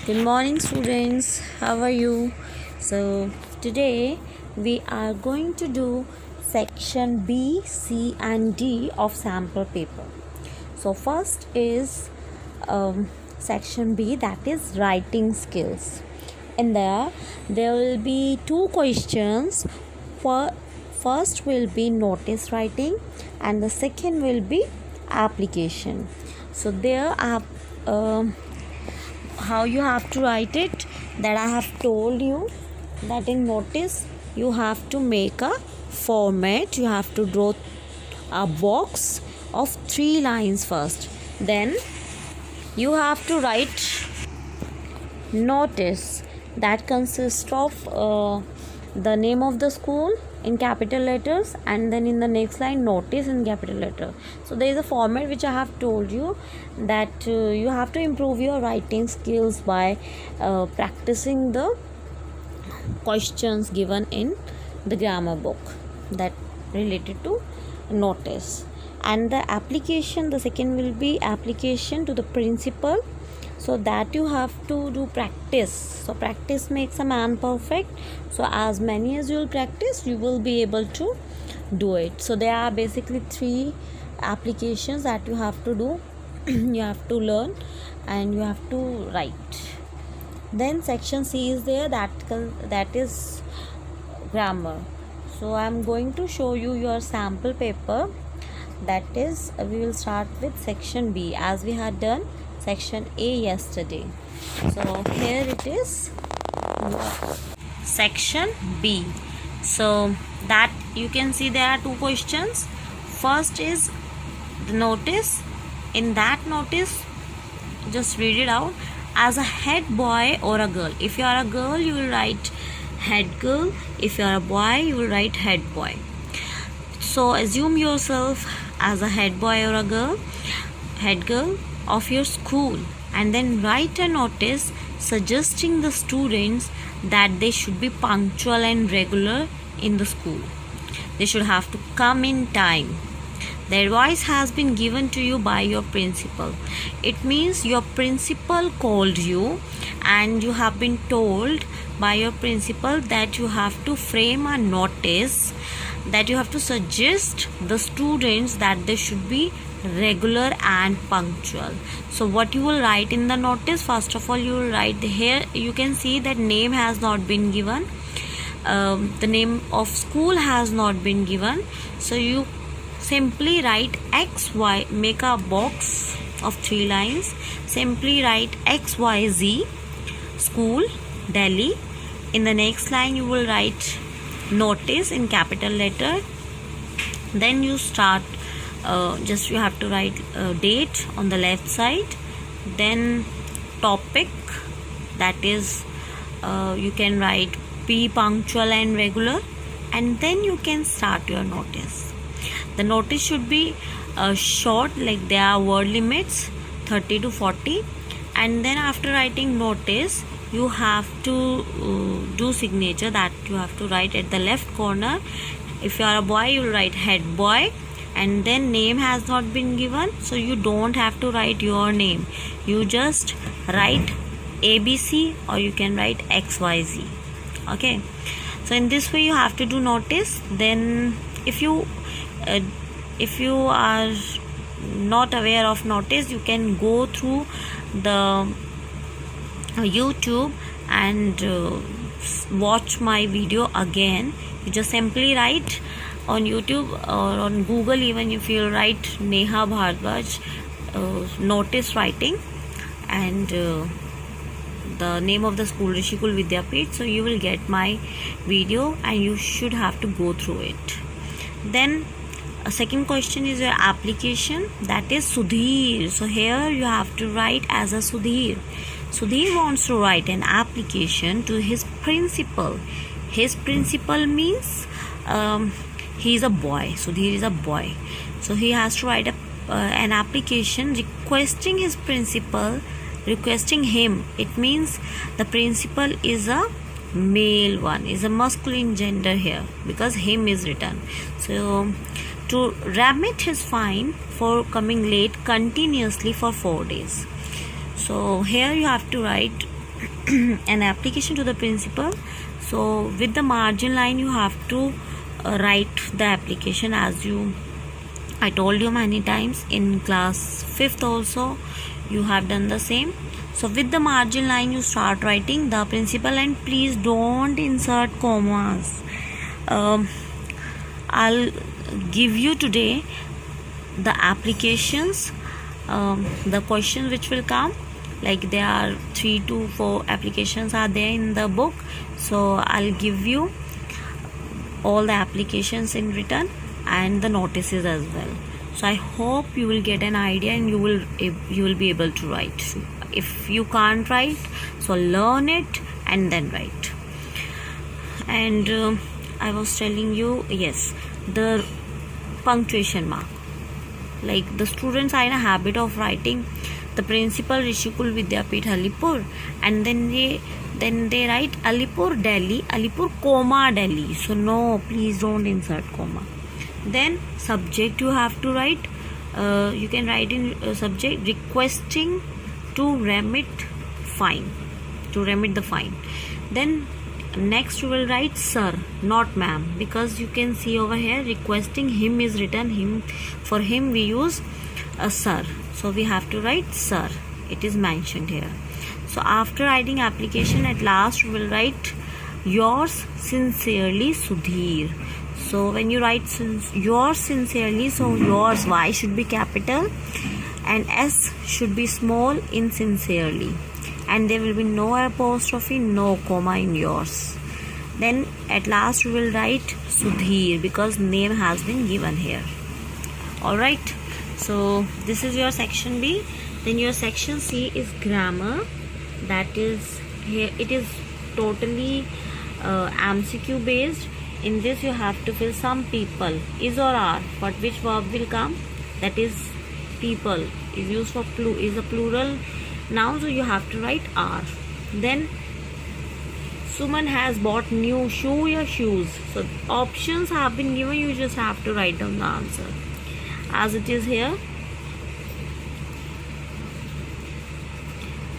Good morning, students. How are you? So, today we are going to do section B, C, and D of sample paper. So, first is section B, that is writing skills. In there will be two questions. First will be notice writing, and the second will be application. So, there I have how you have to write it, that I have told you that in notice you have to make a format. You have to draw a box of 3 lines first, then you have to write notice, that consists of the name of the school in capital letters, and then in the next line notice in capital letter. So there is a format which I have told you, that you have to improve your writing skills by practicing the questions given in the grammar book that related to notice. And the application, the second will be application to the principle, so that you have to do practice. So practice makes a man perfect. So as many as you will practice, you will be able to do it. So there are basically 3 applications that you have to do. You have to learn and you have to write. Then section C is there, that is grammar. So I am going to show you your sample paper. That is, we will start with section B, as we had done section A yesterday. So here it is, section B. So that you can see there are 2 questions. First is the notice. In that notice, just read it out. As a head boy or a girl, if you are a girl you will write head girl, if you are a boy you will write head boy. So assume yourself as a head boy or a girl, head girl of your school, and then write a notice suggesting the students that they should be punctual and regular in the school. They should have to come in time. The advice has been given to you by your principal. It means your principal called you and you have been told by your principal that you have to frame a notice, that you have to suggest the students that they should be regular and punctual. So what you will write in the notice, first of all you will write here, you can see that name has not been given, the name of school has not been given. So you simply write XY, make a box of 3 lines, simply write XYZ school Delhi. In the next line you will write notice in capital letter. Then you start, just you have to write date on the left side, then topic, that is you can write be punctual and regular, and then you can start your notice. The notice should be short, like there are word limits 30 to 40, and then after writing notice you have to do signature, that you have to write at the left corner. If you are a boy you will write head boy, and then name has not been given, so you don't have to write your name, you just write ABC or you can write XYZ. Okay, so in this way you have to do notice. Then if you are not aware of notice, you can go through the YouTube and watch my video again. You just simply write on YouTube or on Google, even if you write Neha Bhardwaj notice writing, and the name of the school Rishikul Vidyapeeth, so you will get my video and you should have to go through it. Then a second question is your application, that is Sudhir. So here you have to write as a Sudhir. Sudhir wants to write an application to his principal. His principal means he is a boy. Sudhir is a boy. So he has to write an application requesting his principal, requesting him. It means the principal is a male one, is a masculine gender here, because him is written. So to remit his fine for coming late continuously for 4 days. So here you have to write an application to the principal. So with the margin line you have to write the application, as I told you many times in class 5th also you have done the same. So with the margin line you start writing the principal, and please don't insert commas. I'll give you today the applications, the questions which will come, like there are 3 to 4 applications are there in the book. So I'll give you all the applications in written and the notices as well. So I hope you will get an idea and you will be able to write. If you can't write, so learn it and then write. And I was telling you, yes, the punctuation mark, like the students are in a habit of writing the principal Rishikul Vidyapith Alipur, and then they write Alipur Delhi, Alipur comma Delhi. So no, please don't insert comma. Then subject you have to write, you can write in subject requesting to remit fine, to remit the fine. Then next you will write sir, not ma'am, because you can see over here requesting him is written, him, for him we use a sir, so we have to write sir, it is mentioned here. So after writing application, at last you will write yours sincerely Sudhir. So when you write yours sincerely, so yours Y should be capital and S should be small in sincerely, and there will be no apostrophe, no comma in yours. Then at last we will write Sudhir because name has been given here. Alright, so this is your section B. Then your section C is grammar. That is here, it is totally MCQ based. In this you have to fill some people, is or are, but which verb will come? That is people is used for is a plural noun, so you have to write are. Then Suman has bought new shoe or shoes. So options have been given, you just have to write down the answer as it is here.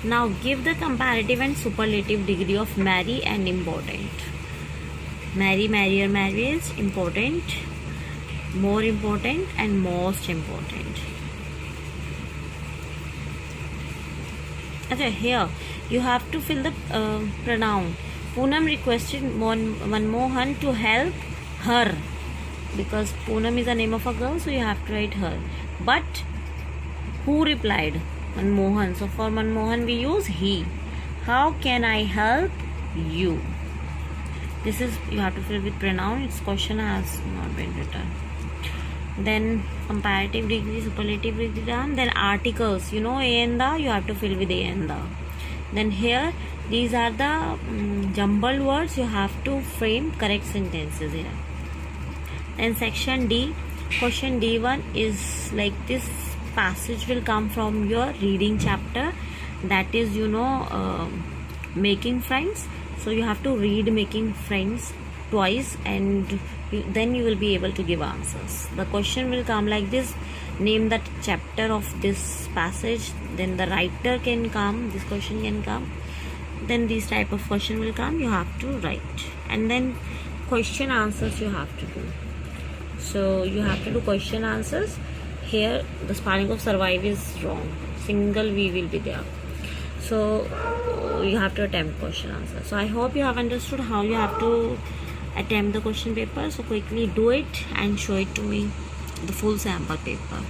Now give the comparative and superlative degree of merry and important. Merry, merrier, merriest, important, more important, and most important. Okay, here you have to fill the pronoun. Poonam requested Manmohan to help her, because Poonam is the name of a girl, so you have to write her. But who replied? Manmohan. So for Manmohan we use he. How can I help you? This is, you have to fill with pronoun. Its question has not been written. Then comparative degree, superlative degree done. Then articles, you know, a and the, you have to fill with a and the. Then here these are the jumbled words, you have to frame correct sentences here. Then section D, question D1 is like this passage will come from your reading chapter, that is, you know, making friends. So you have to read making friends twice, and then you will be able to give answers. The question will come like this: name that chapter of this passage. Then the writer can come, this question can come, then this type of question will come, you have to write. And then question answers you have to do. So you have to do question answers. Here the spelling of survive is wrong, single V will be there, so you have to attempt question answer. So I hope you have understood how you have to attempt the question paper. So quickly do it and show it to me, the full sample paper.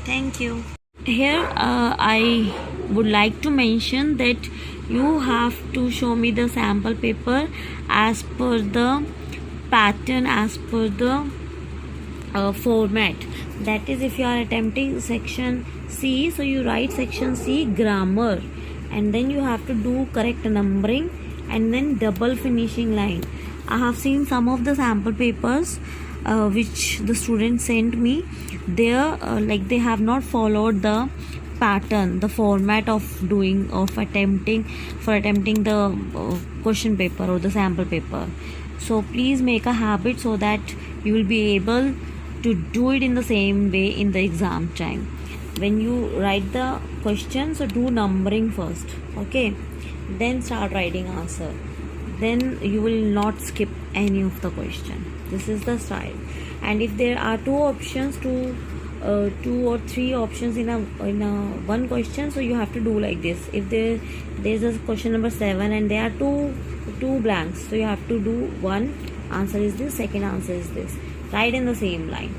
Thank you. Here I would like to mention that you have to show me the sample paper as per the pattern, as per the format. That is, if you are attempting section C, so you write section C grammar, and then you have to do correct numbering and then double finishing line. I have seen some of the sample papers which the students sent me. There like they have not followed the pattern, the format of doing, of attempting the question paper or the sample paper. So please make a habit so that you will be able to do it in the same way in the exam time. When you write the question, so do numbering first, okay? then start writing answer. Then you will not skip any of the question. This is the style. And if there are two or three options in a one question, so you have to do like this. If there's a question number 7 and there are two blanks, so you have to do one answer is this, second answer is this, write in the same line.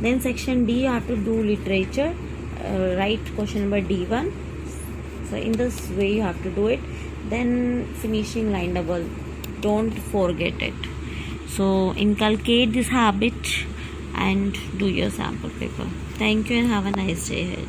Then section D, you have to do literature, write question number D1. So in this way you have to do it. Then finishing line double, don't forget it. So inculcate this habit and do your sample paper. Thank you and have a nice day ahead.